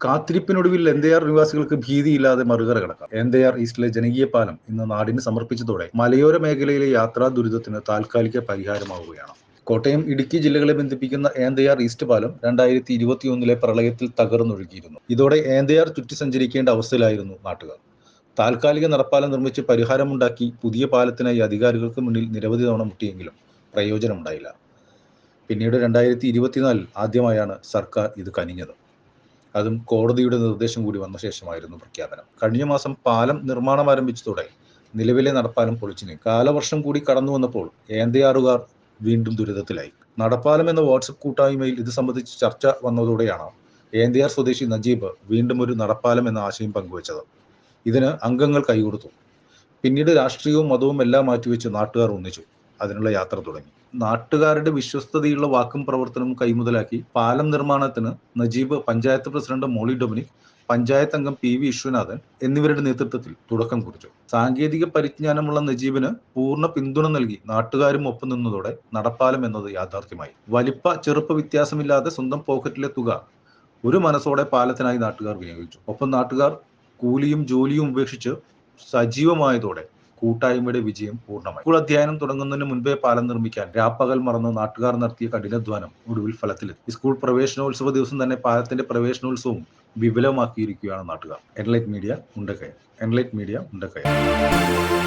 കാത്തിരിപ്പിനൊടുവിൽ എന്തയാർ നിവാസികൾക്ക് ഭീതിയില്ലാതെ മറുകര കടക്കാം. എന്തയാർ ഈസ്റ്റിലെ ജനകീയ പാലം ഇന്ന് നാടിന് സമർപ്പിച്ചതോടെ മലയോര മേഖലയിലെ യാത്രാ ദുരിതത്തിന് താൽക്കാലിക പരിഹാരമാവുകയാണ്. കോട്ടയം, ഇടുക്കി ജില്ലകളെ ബന്ധിപ്പിക്കുന്ന ഏന്തയാർ ഈസ്റ്റ് പാലം 2021 പ്രളയത്തിൽ തകർന്നൊഴുകിയിരുന്നു. ഇതോടെ ഏന്തയാർ ചുറ്റി സഞ്ചരിക്കേണ്ട അവസ്ഥയിലായിരുന്നു നാട്ടുകാർ. താൽക്കാലിക നടപ്പാലം നിർമ്മിച്ച് പരിഹാരമുണ്ടാക്കി പുതിയ പാലത്തിനായി അധികാരികൾക്ക് മുന്നിൽ നിരവധി തവണ മുട്ടിയെങ്കിലും പ്രയോജനമുണ്ടായില്ല. പിന്നീട് 2024 ആദ്യമായാണ് സർക്കാർ ഇത് കനിഞ്ഞത്. അതും കോടതിയുടെ നിർദ്ദേശം കൂടി വന്ന ശേഷമായിരുന്നു പ്രഖ്യാപനം. കഴിഞ്ഞ മാസം പാലം നിർമ്മാണം ആരംഭിച്ചതോടെ നിലവിലെ നടപ്പാലം പൊളിച്ചു നീക്കി. കാലവർഷം കൂടി കടന്നു വന്നപ്പോൾ ഏന്തയാറുകാർ വീണ്ടും ദുരിതത്തിലായി. നടപ്പാലം എന്ന വാട്സപ്പ് കൂട്ടായ്മയിൽ ഇത് സംബന്ധിച്ച് ചർച്ച വന്നതോടെയാണ് ഏന്തയാർ സ്വദേശി നജീബ് വീണ്ടും ഒരു നടപ്പാലം എന്ന ആശയം പങ്കുവച്ചത്. ഇതിന് അംഗങ്ങൾ കൈകൊടുത്തു. പിന്നീട് രാഷ്ട്രീയവും മതവും എല്ലാം മാറ്റിവെച്ച് നാട്ടുകാർ ഒന്നിച്ചു അതിനുള്ള യാത്ര തുടങ്ങി. നാട്ടുകാരുടെ വിശ്വസ്തതയുള്ള വാക്കും പ്രവർത്തനവും കൈമുതലാക്കി പാലം നിർമ്മാണത്തിന് നജീബ് പഞ്ചായത്ത് പ്രസിഡന്റ് മോളി ഡൊമിനിക്, പഞ്ചായത്ത് അംഗം PV വിശ്വനാഥൻ എന്നിവരുടെ നേതൃത്വത്തിൽ തുടക്കം കുറിച്ചു. സാങ്കേതിക പരിജ്ഞാനമുള്ള നജീബിന് പൂർണ്ണ പിന്തുണ നൽകി നാട്ടുകാരും ഒപ്പം നിന്നതോടെ നടപ്പാലം എന്നത് യാഥാർത്ഥ്യമായി. വലിപ്പ ചെറുപ്പ വ്യത്യാസമില്ലാതെ സ്വന്തം പോക്കറ്റിലെ തുക ഒരു മനസ്സോടെ പാലത്തിനായി നാട്ടുകാർ വിനിയോഗിച്ചു. ഒപ്പം നാട്ടുകാർ കൂലിയും ജോലിയും ഉപേക്ഷിച്ച് സജീവമായതോടെ കൂട്ടായ്മയുടെ വിജയം പൂർണ്ണമായി. സ്കൂൾ അധ്യയനം തുടങ്ങുന്നതിന് മുൻപേ പാലം നിർമ്മിക്കാൻ രാപ്പകൽ മറന്ന് നാട്ടുകാർ നടത്തിയ കഠിനാധ്വാനം ഒടുവിൽ ഫലത്തിലെത്തി. സ്കൂൾ പ്രവേശനോത്സവ ദിവസം തന്നെ പാലത്തിന്റെ പ്രവേശനോത്സവവും വിപുലമാക്കിയിരിക്കുകയാണ് നാട്ടുകാർ. Enlight Media Mundakayam.